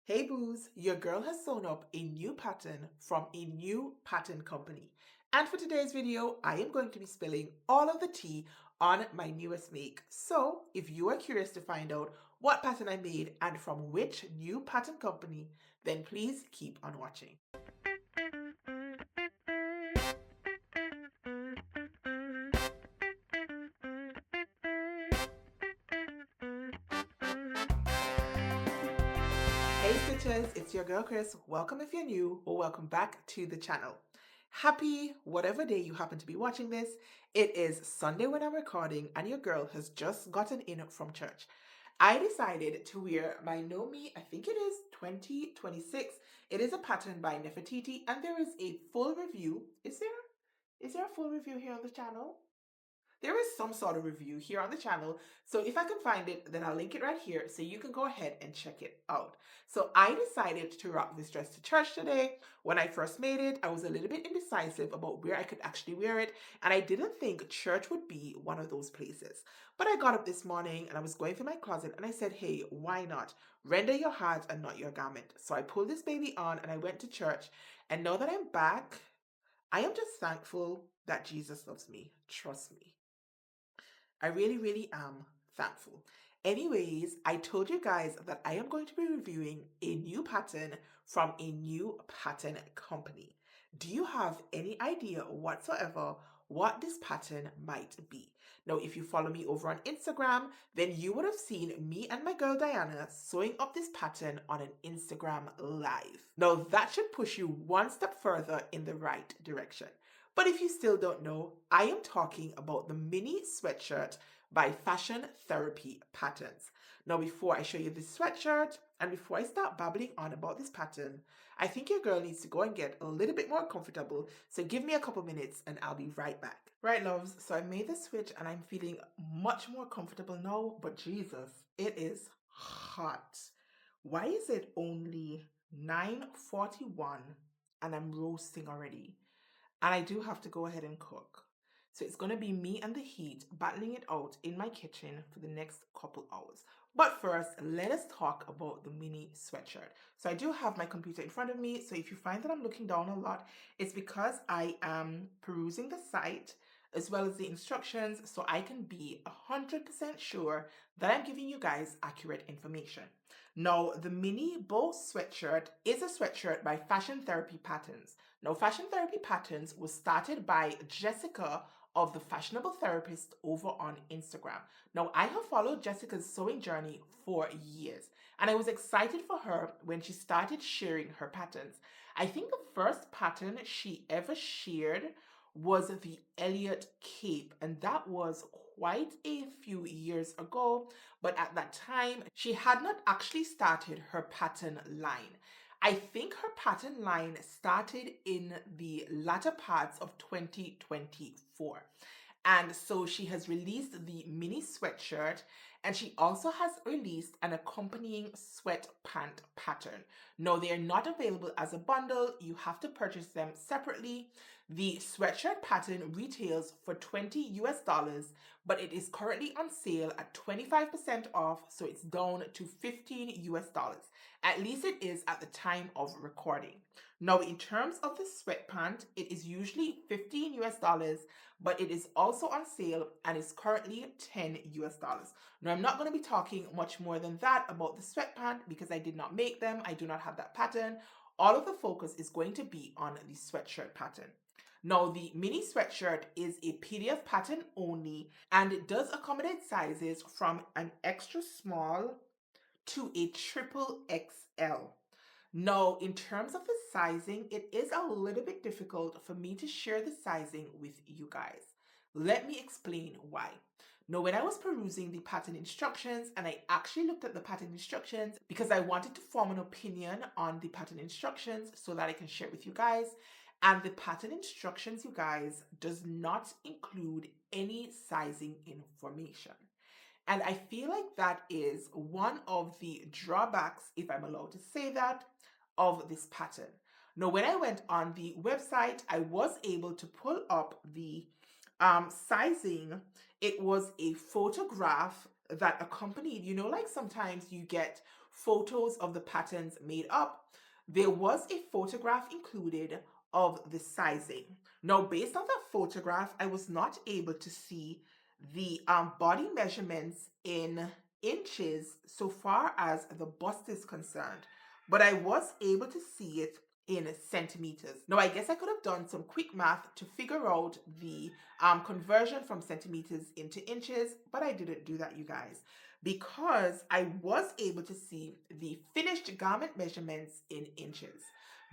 Hey boos, your girl has sewn up a new pattern from a new pattern company. And for today's video, I am going to be spilling all of the tea on my newest make. So if you are curious to find out what pattern I made and from which new pattern company, then please keep on watching. Hey Stitches, it's your girl Kris. Welcome if you're new or welcome back to the channel. Happy whatever day you happen to be watching this. It is Sunday when I'm recording and your girl has just gotten in from church. I decided to wear my Know Me, I think it is 2026. It is a pattern by Nefertiti and there is a full review. Is there a full review here on the channel? There is some sort of review here on the channel, so if I can find it, then I'll link it right here so you can go ahead and check it out. So I decided to rock this dress to church today. When I first made it, I was a little bit indecisive about where I could actually wear it, and I didn't think church would be one of those places. But I got up this morning and I was going through my closet and I said, hey, why not? Render your heart and not your garment. So I pulled this baby on and I went to church, and now that I'm back, I am just thankful that Jesus loves me. Trust me. I really, really am thankful. Anyways, I told you guys that I am going to be reviewing a new pattern from a new pattern company. Do you have any idea whatsoever what this pattern might be? Now, if you follow me over on Instagram, then you would have seen me and my girl Diana sewing up this pattern on an Instagram live. Now, that should push you one step further in the right direction. But if you still don't know, I am talking about the Minnie Sweatshirt by Fashion Therapy Patterns. Now, before I show you this sweatshirt and before I start babbling on about this pattern, I think your girl needs to go and get a little bit more comfortable. So give me a couple minutes and I'll be right back. Right, loves, so I made the switch and I'm feeling much more comfortable now, but Jesus, it is hot. Why is it only 9:41 and I'm roasting already? And I do have to go ahead and cook. So it's going to be me and the heat battling it out in my kitchen for the next couple hours. But first, let us talk about the Minnie Sweatshirt. So I do have my computer in front of me. So if you find that I'm looking down a lot, it's because I am perusing the site as well as the instructions so I can be 100% sure that I'm giving you guys accurate information. Now, the Minnie Bow Sweatshirt is a sweatshirt by Fashion Therapy Patterns. Now, Fashion Therapy Patterns was started by Jessica of the Fashionable Therapist over on Instagram. Now, I have followed Jessica's sewing journey for years, and I was excited for her when she started sharing her patterns. I think the first pattern she ever shared was the Elliot Cape, and that was quite a few years ago, but at that time, she had not actually started her pattern line. I think her pattern line started in the latter parts of 2024. And so she has released the Minnie Sweatshirt and she also has released an accompanying sweat pant pattern. No, they are not available as a bundle. You have to purchase them separately. The sweatshirt pattern retails for $20, but it is currently on sale at 25% off, so it's down to $15. At least it is at the time of recording. Now, in terms of the sweat pant, it is usually $15, but it is also on sale and is currently $10. Now, I'm not going to be talking much more than that about the sweat pant because I did not make them. I do not have that pattern. All of the focus is going to be on the sweatshirt pattern. Now, the Minnie Sweatshirt is a PDF pattern only, and it does accommodate sizes from an extra small to a triple XL. Now, in terms of the sizing, it is a little bit difficult for me to share the sizing with you guys. Let me explain why. Now, when I was perusing the pattern instructions, and I actually looked at the pattern instructions because I wanted to form an opinion on the pattern instructions so that I can share it with you guys. And the pattern instructions, you guys, does not include any sizing information. And I feel like that is one of the drawbacks, if I'm allowed to say that, of this pattern. Now, when I went on the website, I was able to pull up the sizing. It was a photograph that accompanied, like sometimes you get photos of the patterns made up, there was a photograph included of the sizing. Now, based on that photograph, I was not able to see the body measurements in inches so far as the bust is concerned, but I was able to see it in centimeters. Now, I guess I could have done some quick math to figure out the conversion from centimeters into inches, but I didn't do that, you guys, because I was able to see the finished garment measurements in inches.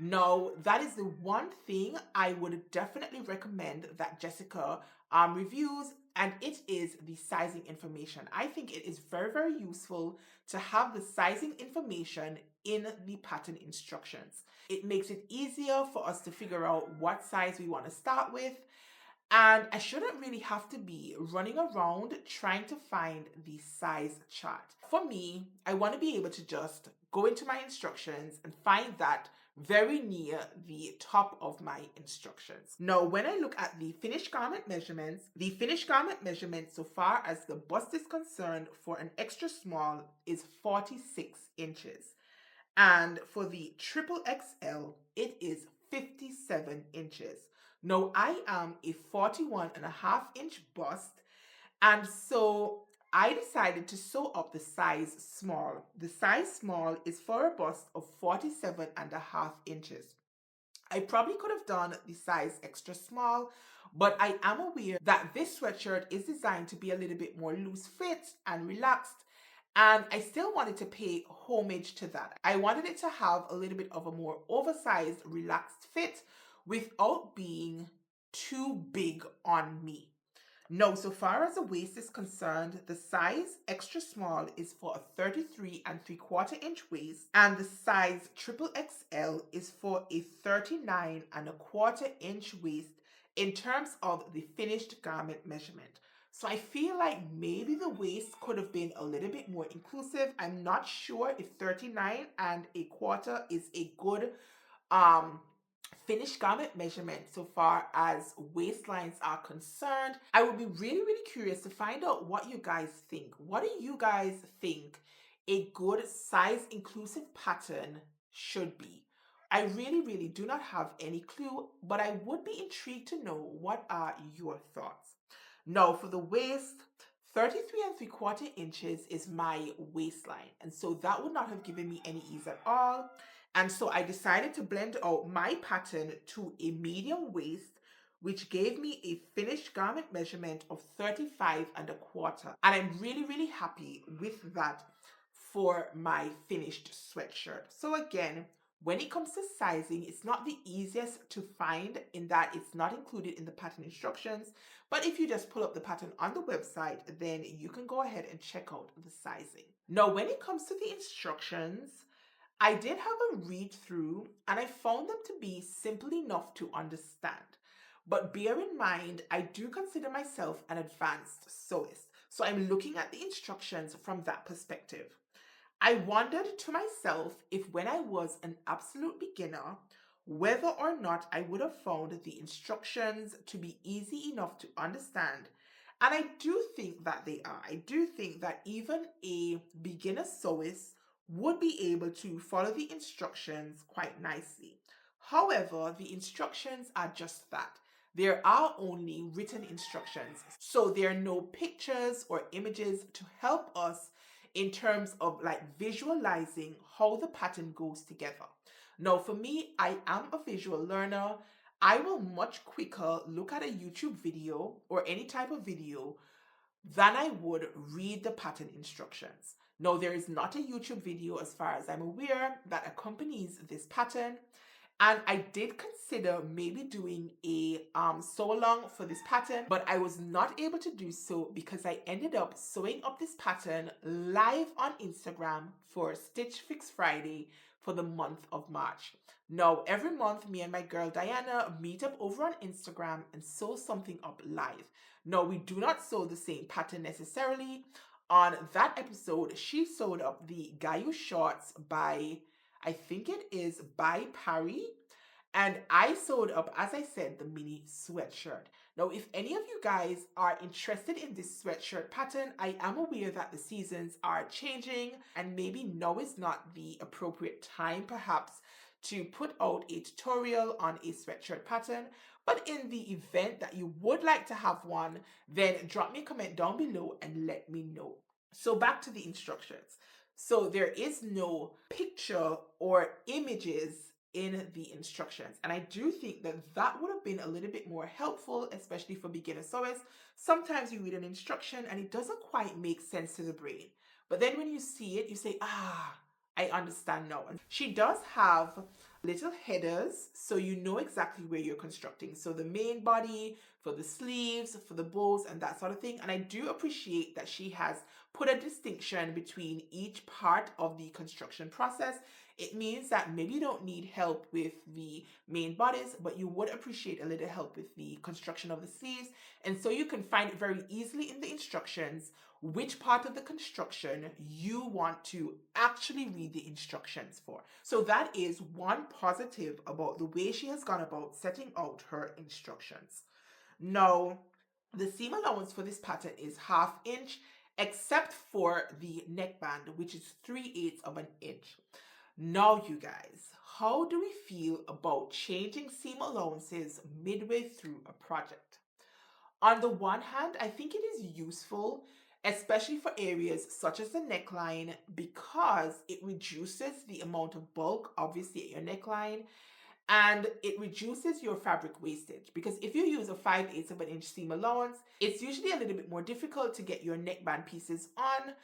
Now, that is the one thing I would definitely recommend that Jessica reviews, and it is the sizing information. I think it is very, very useful to have the sizing information in the pattern instructions. It makes it easier for us to figure out what size we want to start with, and I shouldn't really have to be running around trying to find the size chart. For me, I want to be able to just go into my instructions and find that very near the top of my instructions. Now, when I look at the finished garment measurements, so far as the bust is concerned for an extra small is 46 inches. And for the triple XL, it is 57 inches. Now, I am a 41.5 inch bust, and so I decided to sew up the size small. The size small is for a bust of 47.5 inches. I probably could have done the size extra small, but I am aware that this sweatshirt is designed to be a little bit more loose fit and relaxed, and I still wanted to pay homage to that. I wanted it to have a little bit of a more oversized, relaxed fit without being too big on me. No, so far as the waist is concerned, the size extra small is for a 33.75 inch waist, and the size triple XL is for a 39.25 inch waist in terms of the finished garment measurement. So I feel like maybe the waist could have been a little bit more inclusive. I'm not sure if 39.25 is a good um finished garment measurement so far as waistlines are concerned. I would be really, really curious to find out what you guys think. What do you guys think a good size inclusive pattern should be? I really, really do not have any clue, but I would be intrigued to know what are your thoughts. Now, for the waist, 33.75 inches is my waistline, and so that would not have given me any ease at all. And so I decided to blend out my pattern to a medium waist, which gave me a finished garment measurement of 35.25. And I'm really, really happy with that for my finished sweatshirt. So again, when it comes to sizing, it's not the easiest to find in that it's not included in the pattern instructions. But if you just pull up the pattern on the website, then you can go ahead and check out the sizing. Now, when it comes to the instructions, I did have a read through and I found them to be simple enough to understand. But bear in mind, I do consider myself an advanced sewist. So I'm looking at the instructions from that perspective. I wondered to myself if when I was an absolute beginner, whether or not I would have found the instructions to be easy enough to understand. And I do think that they are. I do think that even a beginner sewist would be able to follow the instructions quite nicely. However, the instructions are just that. There are only written instructions. So there are no pictures or images to help us in terms of like visualizing how the pattern goes together. Now, for me, I am a visual learner. I will much quicker look at a YouTube video or any type of video than I would read the pattern instructions. Now, there is not a YouTube video, as far as I'm aware, that accompanies this pattern. And I did consider maybe doing a sew along for this pattern, but I was not able to do so because I ended up sewing up this pattern live on Instagram for Stitch Fix Friday for the month of March. Now, every month, me and my girl Diana meet up over on Instagram and sew something up live. Now, we do not sew the same pattern necessarily. On that episode, she sewed up the Gayu shorts by, I think it is by Parry. And I sewed up, as I said, the mini sweatshirt. Now, if any of you guys are interested in this sweatshirt pattern, I am aware that the seasons are changing and maybe now is not the appropriate time perhaps to put out a tutorial on a sweatshirt pattern. But in the event that you would like to have one, then drop me a comment down below and let me know. So back to the instructions. So there is no picture or images in the instructions. And I do think that that would have been a little bit more helpful, especially for beginner sewers. Sometimes you read an instruction and it doesn't quite make sense to the brain. But then when you see it, you say, ah, I understand now. And she does have little headers so you know exactly where you're constructing. So the main body, for the sleeves, for the bows, and that sort of thing. And I do appreciate that she has put a distinction between each part of the construction process. It means that maybe you don't need help with the main bodice, but you would appreciate a little help with the construction of the sleeves. And so you can find it very easily in the instructions which part of the construction you want to actually read the instructions for. So that is one positive about the way she has gone about setting out her instructions. Now, the seam allowance for this pattern is 1/2 inch, except for the neckband, which is 3/8 of an inch. Now, you guys, how do we feel about changing seam allowances midway through a project? On the one hand, I think it is useful, especially for areas such as the neckline, because it reduces the amount of bulk, obviously, at your neckline, and it reduces your fabric wastage. Because if you use a 5/8 of an inch seam allowance, it's usually a little bit more difficult to get your neckband pieces on.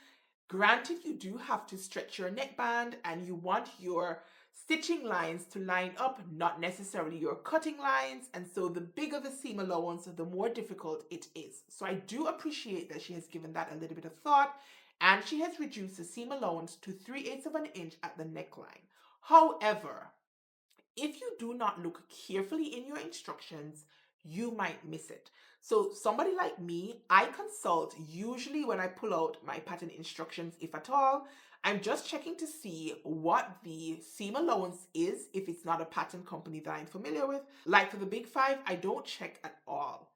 Granted, you do have to stretch your neckband and you want your stitching lines to line up, not necessarily your cutting lines. And so the bigger the seam allowance, the more difficult it is. So I do appreciate that she has given that a little bit of thought, and she has reduced the seam allowance to 3/8 of an inch at the neckline. However, if you do not look carefully in your instructions, you might miss it. So somebody like me, I consult usually when I pull out my pattern instructions, if at all. I'm just checking to see what the seam allowance is if it's not a pattern company that I'm familiar with. Like for the big five, I don't check at all.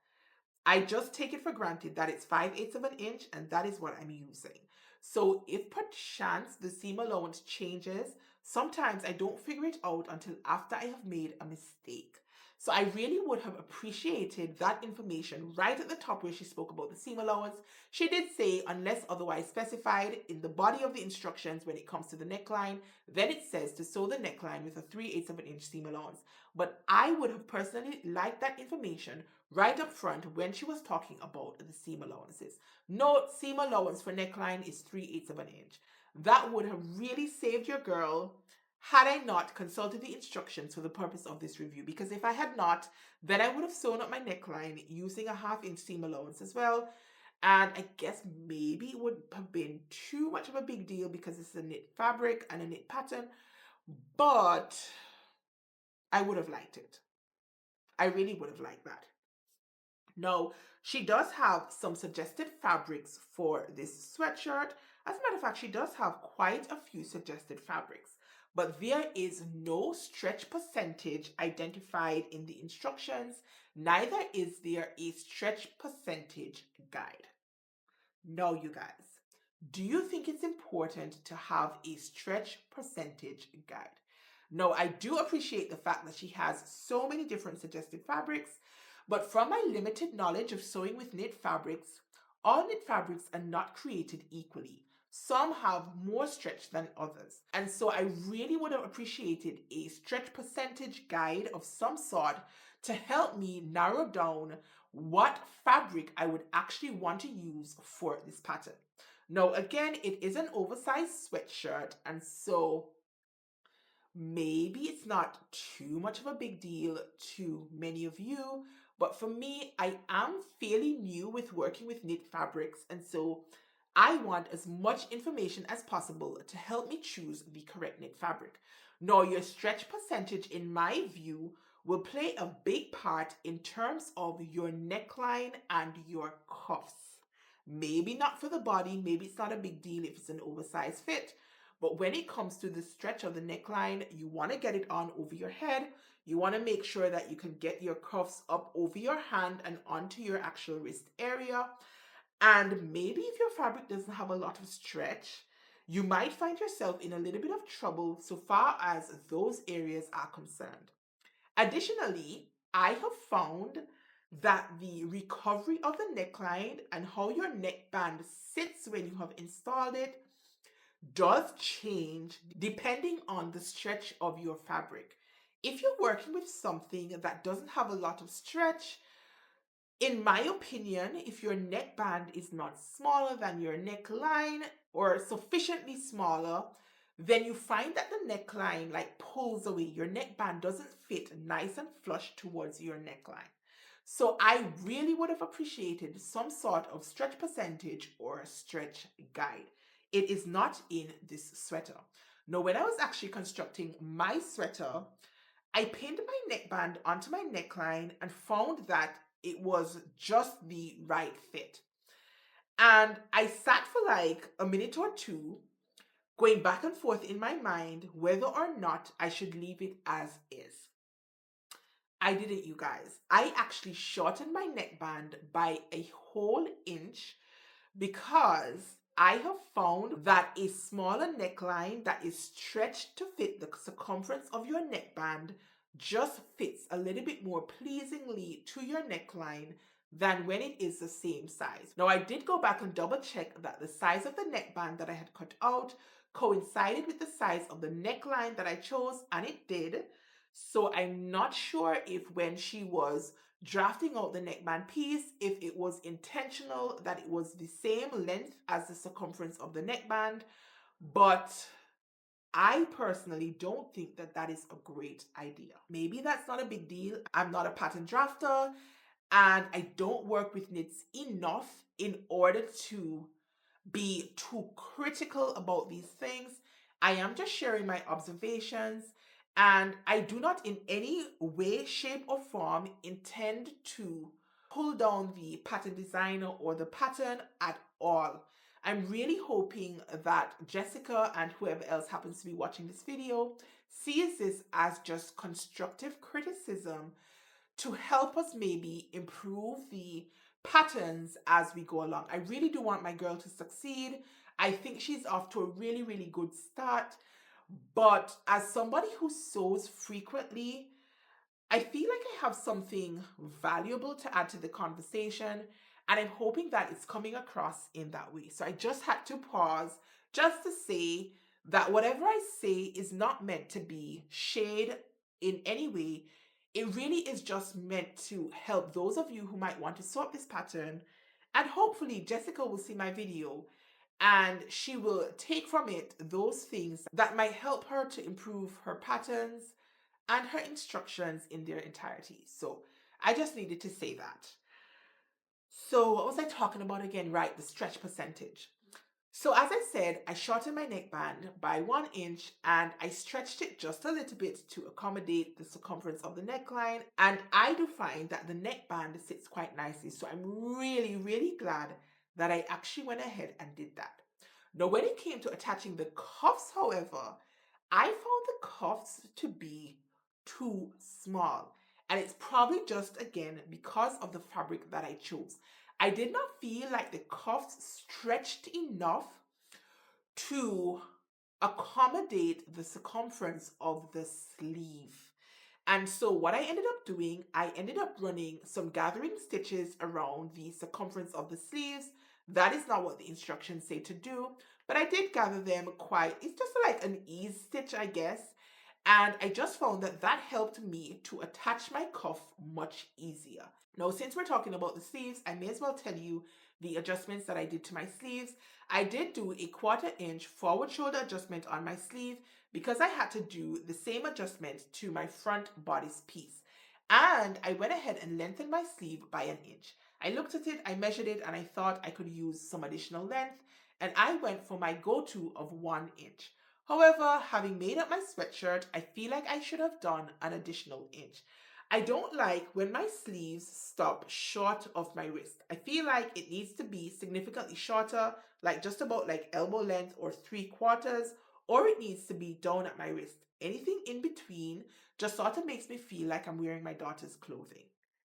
I just take it for granted that it's 5/8 of an inch and that is what I'm using. So if perchance the seam allowance changes, sometimes I don't figure it out until after I have made a mistake. So I really would have appreciated that information right at the top where she spoke about the seam allowance. She did say, unless otherwise specified in the body of the instructions when it comes to the neckline, then it says to sew the neckline with a 3/8 of an inch seam allowance. But I would have personally liked that information right up front when she was talking about the seam allowances. Note, seam allowance for neckline is 3/8 of an inch. That would have really saved your girl had I not consulted the instructions for the purpose of this review, because if I had not, then I would have sewn up my neckline using a 1/2 inch seam allowance as well. And I guess maybe it would have been too much of a big deal because it's a knit fabric and a knit pattern, but I would have liked it. I really would have liked that. Now, she does have some suggested fabrics for this sweatshirt. As a matter of fact, she does have quite a few suggested fabrics, but there is no stretch percentage identified in the instructions. Neither is there a stretch percentage guide. Now, you guys, do you think it's important to have a stretch percentage guide? No, I do appreciate the fact that she has so many different suggested fabrics, but from my limited knowledge of sewing with knit fabrics, all knit fabrics are not created equally. Some have more stretch than others. And so I really would have appreciated a stretch percentage guide of some sort to help me narrow down what fabric I would actually want to use for this pattern. Now, again, it is an oversized sweatshirt, and so maybe it's not too much of a big deal to many of you, but for me, I am fairly new with working with knit fabrics, and so I want as much information as possible to help me choose the correct knit fabric. Now, your stretch percentage, in my view, will play a big part in terms of your neckline and your cuffs. Maybe not for the body, maybe it's not a big deal if it's an oversized fit, But when it comes to the stretch of the neckline, you want to get it on over your head. You want to make sure that you can get your cuffs up over your hand and onto your actual wrist area. And maybe if your fabric doesn't have a lot of stretch, you might find yourself in a little bit of trouble so far as those areas are concerned. Additionally, I have found that the recovery of the neckline and how your neckband sits when you have installed it does change depending on the stretch of your fabric. If you're working with something that doesn't have a lot of stretch, in my opinion, if your neckband is not smaller than your neckline or sufficiently smaller, then you find that the neckline like pulls away. Your neckband doesn't fit nice and flush towards your neckline. So I really would have appreciated some sort of stretch percentage or a stretch guide. It is not in this sweater. Now, when I was actually constructing my sweater, I pinned my neckband onto my neckline and found that it was just the right fit. And I sat for like a minute or two, going back and forth in my mind whether or not I should leave it as is. I didn't, you guys. I actually shortened my neckband by a whole inch because I have found that a smaller neckline that is stretched to fit the circumference of your neckband just fits a little bit more pleasingly to your neckline than when it is the same size. Now, I did go back and double check that the size of the neckband that I had cut out coincided with the size of the neckline that I chose, and it did. So I'm not sure if when she was drafting out the neckband piece, if it was intentional that it was the same length as the circumference of the neckband, but I personally don't think that that is a great idea. Maybe that's not a big deal. I'm not a pattern drafter and I don't work with knits enough in order to be too critical about these things. I am just sharing my observations, and I do not in any way, shape, or form intend to pull down the pattern designer or the pattern at all. I'm really hoping that Jessica and whoever else happens to be watching this video sees this as just constructive criticism to help us maybe improve the patterns as we go along. I really do want my girl to succeed. I think she's off to a really, really good start. But as somebody who sews frequently, I feel like I have something valuable to add to the conversation, and I'm hoping that it's coming across in that way. So I just had to pause just to say that whatever I say is not meant to be shade in any way. It really is just meant to help those of you who might want to sew up this pattern. And hopefully, Jessica will see my video and she will take from it those things that might help her to improve her patterns and her instructions in their entirety. So I just needed to say that. So what was I talking about again? Right, the stretch percentage. So as I said, I shortened my neckband by 1 inch and I stretched it just a little bit to accommodate the circumference of the neckline. And I do find that the neckband sits quite nicely. So I'm really, really glad that I actually went ahead and did that. Now, when it came to attaching the cuffs, however, I found the cuffs to be too small. And it's probably just again because of the fabric that I chose. I did not feel like the cuffs stretched enough to accommodate the circumference of the sleeve. And so what I ended up doing, I ended up running some gathering stitches around the circumference of the sleeves. That is not what the instructions say to do, but I did gather them quite, it's just like an ease stitch, I guess. And I just found that that helped me to attach my cuff much easier. Now, since we're talking about the sleeves, I may as well tell you the adjustments that I did to my sleeves. I did do a 1/4 inch forward shoulder adjustment on my sleeve because I had to do the same adjustment to my front bodice piece. And I went ahead and lengthened my sleeve by 1 inch. I looked at it, I measured it, and I thought I could use some additional length. And I went for my go-to of 1 inch. However, having made up my sweatshirt, I feel like I should have done an additional inch. I don't like when my sleeves stop short of my wrist. I feel like it needs to be significantly shorter, like just about like elbow length or 3/4, or it needs to be down at my wrist. Anything in between just sort of makes me feel like I'm wearing my daughter's clothing,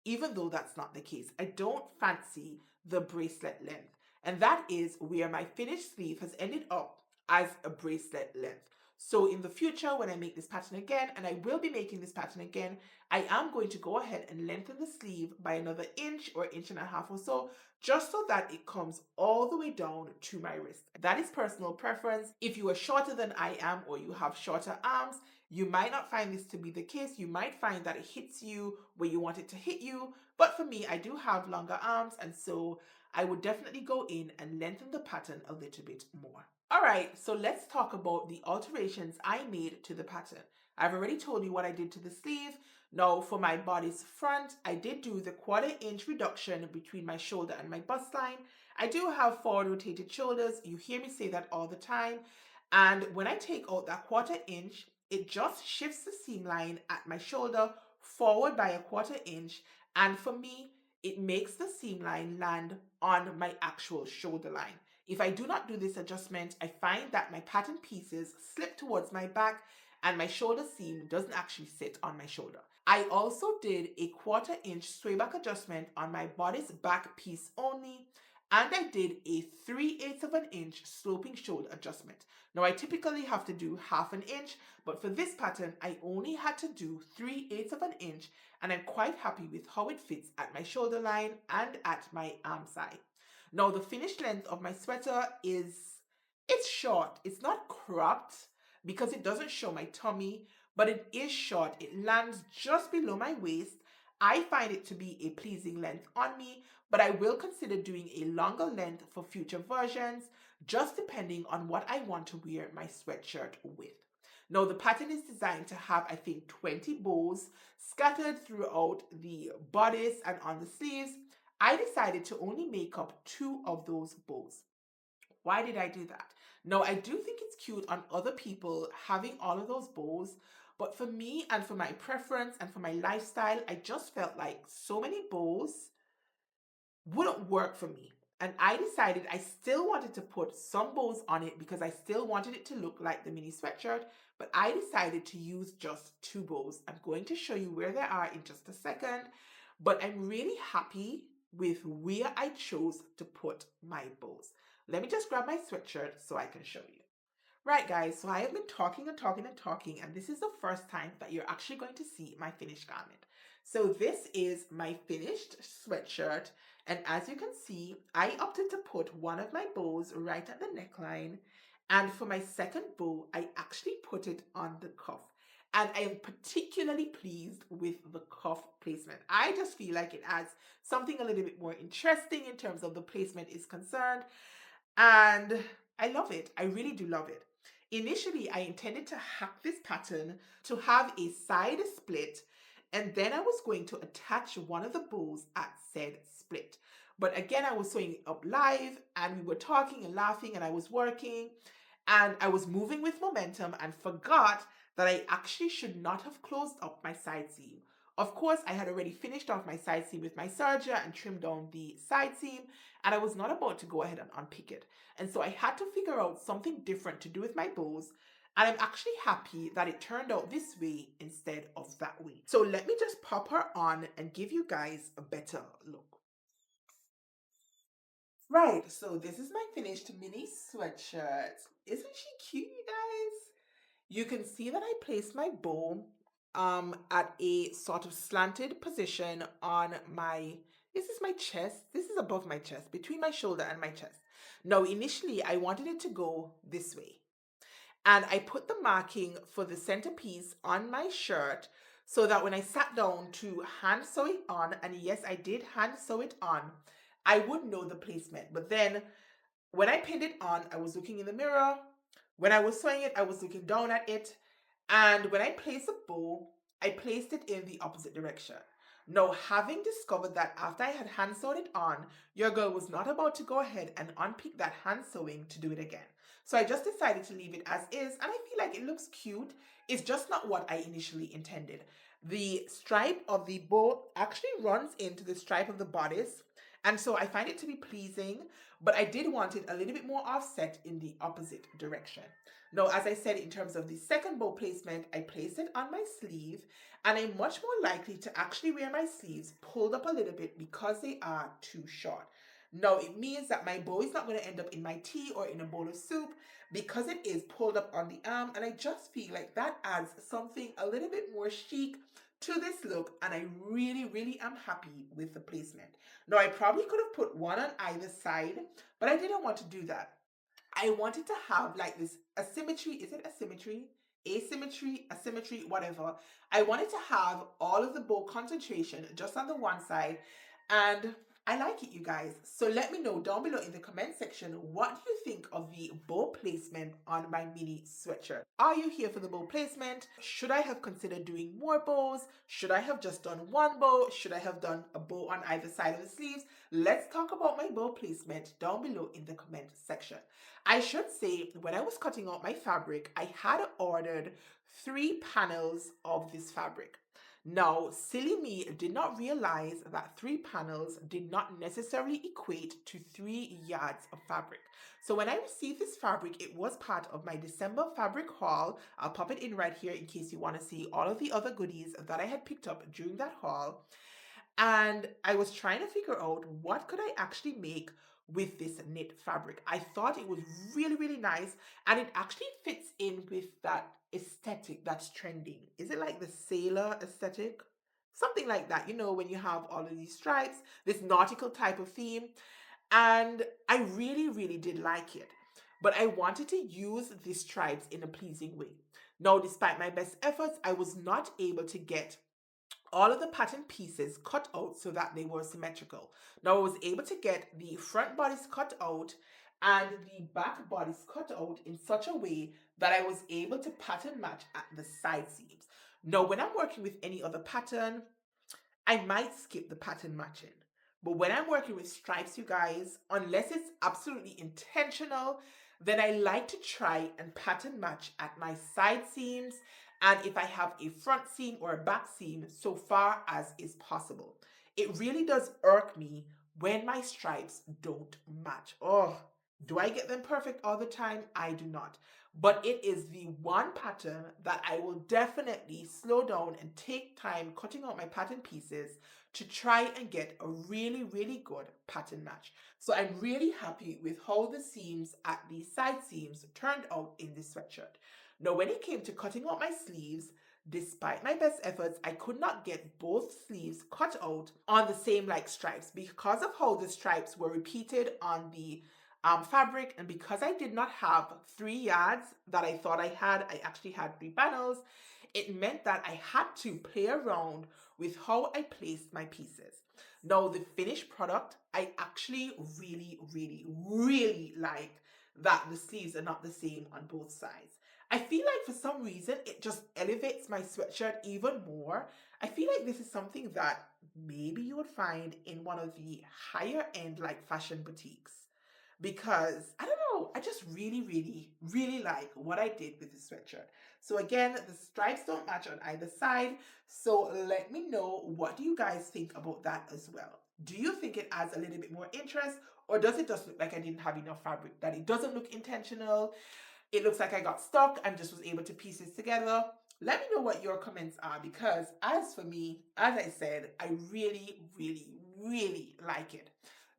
even though that's not the case. I don't fancy the bracelet length, and that is where my finished sleeve has ended up as a bracelet length. So in the future, when I make this pattern again, and I will be making this pattern again, I am going to go ahead and lengthen the sleeve by another inch or inch and a half or so, just so that it comes all the way down to my wrist. That is personal preference. If you are shorter than I am or you have shorter arms, you might not find this to be the case. You might find that it hits you where you want it to hit you. But for me, I do have longer arms, and so I would definitely go in and lengthen the pattern a little bit more. All right, so let's talk about the alterations I made to the pattern. I've already told you what I did to the sleeve. Now for my body's front, I did do the 1/4 inch reduction between my shoulder and my bust line. I do have forward rotated shoulders. You hear me say that all the time. And when I take out that 1/4 inch, it just shifts the seam line at my shoulder forward by a 1/4 inch. And for me, it makes the seam line land on my actual shoulder line. If I do not do this adjustment, I find that my pattern pieces slip towards my back and my shoulder seam doesn't actually sit on my shoulder. I also did a 1/4 inch sway back adjustment on my bodice back piece only, and I did a 3/8 of an inch sloping shoulder adjustment. Now I typically have to do 1/2 an inch, but for this pattern, I only had to do 3/8 of an inch, and I'm quite happy with how it fits at my shoulder line and at my arm side. Now the finished length of my sweater it's short. It's not cropped because it doesn't show my tummy, but it is short. It lands just below my waist. I find it to be a pleasing length on me, but I will consider doing a longer length for future versions, just depending on what I want to wear my sweatshirt with. Now the pattern is designed to have, I think, 20 bows scattered throughout the bodice and on the sleeves. I decided to only make up 2 of those bows. Why did I do that? Now, I do think it's cute on other people having all of those bows, but for me and for my preference and for my lifestyle, I just felt like so many bows wouldn't work for me. And I decided I still wanted to put some bows on it because I still wanted it to look like the mini sweatshirt, but I decided to use just 2 bows. I'm going to show you where they are in just a second, but I'm really happy with where I chose to put my bows. Let me just grab my sweatshirt so I can show you. Right, guys, so I have been talking and talking and talking, and this is the first time that you're actually going to see my finished garment. So this is my finished sweatshirt, and as you can see, I opted to put one of my bows right at the neckline, and for my second bow, I actually put it on the cuff. And I am particularly pleased with the cuff placement. I just feel like it adds something a little bit more interesting in terms of the placement is concerned. And I love it. I really do love it. Initially, I intended to hack this pattern to have a side split, and then I was going to attach one of the bows at said split. But again, I was sewing it up live, and we were talking and laughing, and I was working, and I was moving with momentum and forgot that I actually should not have closed up my side seam. Of course, I had already finished off my side seam with my serger and trimmed down the side seam, and I was not about to go ahead and unpick it. And so I had to figure out something different to do with my bows, and I'm actually happy that it turned out this way instead of that way. So let me just pop her on and give you guys a better look. Right, so this is my finished mini sweatshirt. Isn't she cute, you guys? You can see that I placed my bow at a sort of slanted position on my, this is my chest. This is above my chest, between my shoulder and my chest. Now, initially, I wanted it to go this way. And I put the marking for the centerpiece on my shirt so that when I sat down to hand sew it on, and yes, I did hand sew it on, I would know the placement. But then when I pinned it on, I was looking in the mirror. When I was sewing it, I was looking down at it. And when I placed a bow, I placed it in the opposite direction. Now, having discovered that after I had hand sewed it on, your girl was not about to go ahead and unpick that hand sewing to do it again. So I just decided to leave it as is, and I feel like it looks cute. It's just not what I initially intended. The stripe of the bow actually runs into the stripe of the bodice, And so I find it to be pleasing, but I did want it a little bit more offset in the opposite direction. Now, as I said, in terms of the second bow placement, I placed it on my sleeve, and I'm much more likely to actually wear my sleeves pulled up a little bit because they are too short. Now, it means that my bow is not going to end up in my tea or in a bowl of soup because it is pulled up on the arm, and I just feel like that adds something a little bit more chic to this look, and I really, really am happy with the placement. Now, I probably could have put one on either side, but I didn't want to do that. I wanted to have like this asymmetry. Is it asymmetry? Asymmetry, asymmetry, whatever. I wanted to have all of the bow concentration just on the one side, and I like it, you guys. So let me know down below in the comment section, what do you think of the bow placement on my mini sweatshirt? Are you here for the bow placement? Should I have considered doing more bows? Should I have just done one bow? Should I have done a bow on either side of the sleeves? Let's talk about my bow placement down below in the comment section. I should say, when I was cutting out my fabric, I had ordered 3 panels of this fabric. Now, silly me did not realize that 3 panels did not necessarily equate to 3 yards of fabric. So when I received this fabric, it was part of my December fabric haul. I'll pop it in right here in case you want to see all of the other goodies that I had picked up during that haul. And I was trying to figure out what could I actually make with this knit fabric. I thought it was really, really nice, and it actually fits in with that aesthetic that's trending. Is it like the sailor aesthetic? Something like that, you know, when you have all of these stripes, this nautical type of theme. And I really, really did like it. But I wanted to use these stripes in a pleasing way. Now, despite my best efforts, I was not able to get all of the pattern pieces cut out so that they were symmetrical. Now I was able to get the front bodice cut out and the back bodice cut out in such a way that I was able to pattern match at the side seams. Now when I'm working with any other pattern, I might skip the pattern matching. But when I'm working with stripes, you guys, unless it's absolutely intentional, then I like to try and pattern match at my side seams, and if I have a front seam or a back seam, so far as is possible. It really does irk me when my stripes don't match. Oh, do I get them perfect all the time? I do not. But it is the one pattern that I will definitely slow down and take time cutting out my pattern pieces to try and get a really, really good pattern match. So I'm really happy with how the seams at the side seams turned out in this sweatshirt. Now, when it came to cutting out my sleeves, despite my best efforts, I could not get both sleeves cut out on the same like stripes because of how the stripes were repeated on the fabric, and because I did not have 3 yards that I thought I had, I actually had 3 panels. It meant that I had to play around with how I placed my pieces. Now, the finished product, I actually really, really, really like that the sleeves are not the same on both sides. I feel like for some reason it just elevates my sweatshirt even more. I feel like this is something that maybe you would find in one of the higher end like fashion boutiques, because I don't know, I just really, really, really like what I did with the sweatshirt. So again, the stripes don't match on either side. So let me know, what do you guys think about that as well? Do you think it adds a little bit more interest, or does it just look like I didn't have enough fabric? That it doesn't look intentional? It looks like I got stuck and just was able to piece it together. Let me know what your comments are, because as for me, as I said, I really, really, really like it.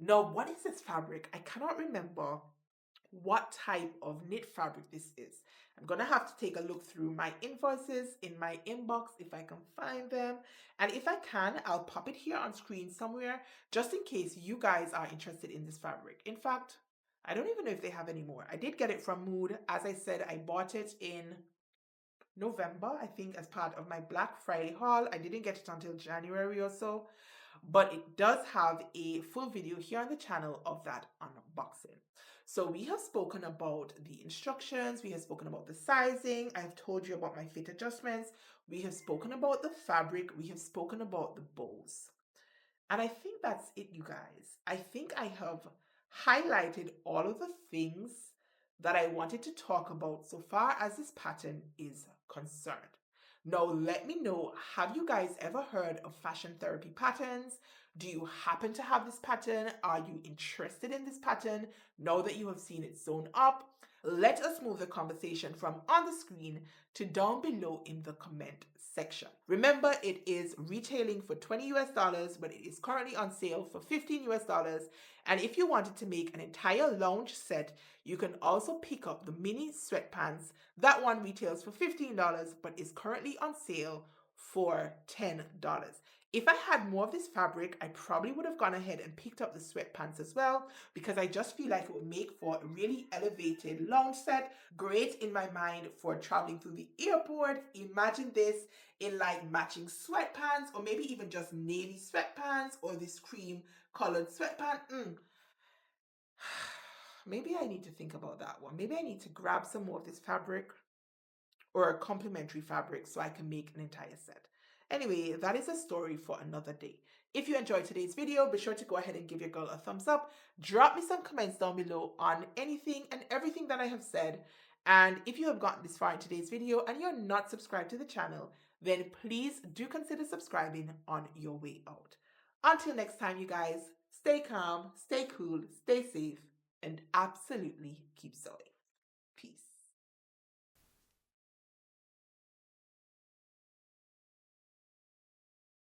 Now, what is this fabric? I cannot remember what type of knit fabric this is. I'm gonna have to take a look through my invoices in my inbox if I can find them. And if I can, I'll pop it here on screen somewhere just in case you guys are interested in this fabric. In fact, I don't even know if they have any more. I did get it from Mood. As I said, I bought it in November, I think, as part of my Black Friday haul. I didn't get it until January or so, but it does have a full video here on the channel of that unboxing. So we have spoken about the instructions, we have spoken about the sizing, I've told you about my fit adjustments, we have spoken about the fabric, we have spoken about the bows. And I think that's it, you guys. I think I have highlighted all of the things that I wanted to talk about so far as this pattern is concerned. Now, let me know, have you guys ever heard of fashion therapy patterns? Do you happen to have this pattern? Are you interested in this pattern now that you have seen it sewn up? Let us move the conversation from on the screen to down below in the comment section. Remember, it is retailing for 20 US dollars, but it is currently on sale for 15 US dollars. And if you wanted to make an entire lounge set, you can also pick up the mini sweatpants. That one retails for $15, but is currently on sale for $10. If I had more of this fabric, I probably would have gone ahead and picked up the sweatpants as well, because I just feel like it would make for a really elevated lounge set. Great in my mind for traveling through the airport. Imagine this in like matching sweatpants, or maybe even just navy sweatpants or this cream colored sweatpants. Maybe I need to think about that one. Maybe I need to grab some more of this fabric or a complementary fabric so I can make an entire set. Anyway, that is a story for another day. If you enjoyed today's video, be sure to go ahead and give your girl a thumbs up. Drop me some comments down below on anything and everything that I have said. And if you have gotten this far in today's video and you're not subscribed to the channel, then please do consider subscribing on your way out. Until next time, you guys, stay calm, stay cool, stay safe, and absolutely keep sewing. Peace.